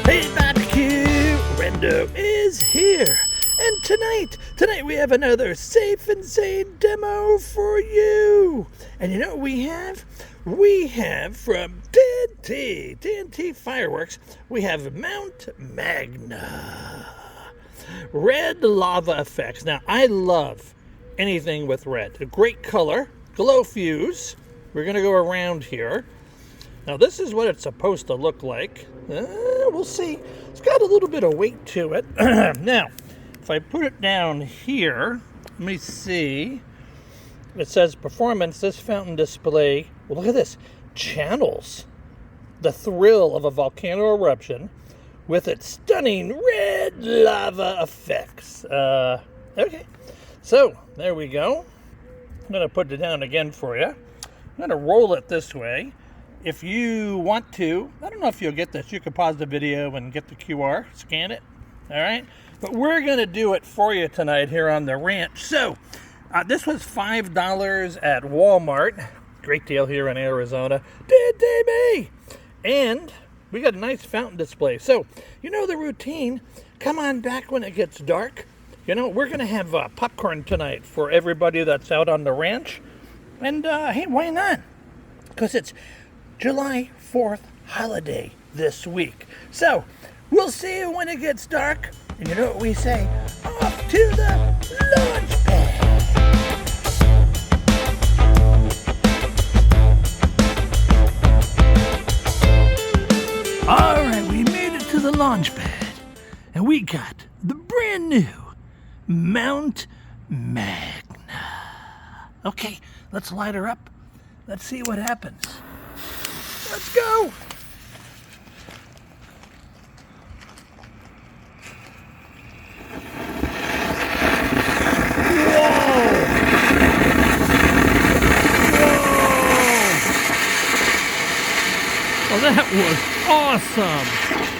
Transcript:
Hey, BBQ Rando is here. And tonight we have another safe and sane demo for you. And you know what we have? We have from TNT Fireworks, we have Mount Magna. Red lava effects. Now, I love anything with red. A great color, glow fuse. We're going to go around here. Now, this is what it's supposed to look like. We'll see. It's got a little bit of weight to it. Now, if I put it down here, let me see. It says performance, this fountain display. Well, look at this. Channels the thrill of a volcano eruption with its stunning red lava effects. Okay. So, there we go. I'm going to put it down again for you. I'm going to roll it this way. If you want to, I don't know if you'll get this. You can pause the video and get the QR, scan it. All right. But we're going to do it for you tonight here on the ranch. So, this was $5 at Walmart. Great deal here in Arizona. Did me? And we got a nice fountain display. So, you know the routine. Come on back when it gets dark. You know, we're going to have popcorn tonight for everybody that's out on the ranch. And, hey, why not? Because it's July 4th holiday this week. So, we'll see you when it gets dark. And you know what we say? Off to the launch pad. All right, we made it to the launch pad. And we got the brand new Mount Magna. Okay, let's light her up. Let's see what happens. Let's go. Well, that was awesome.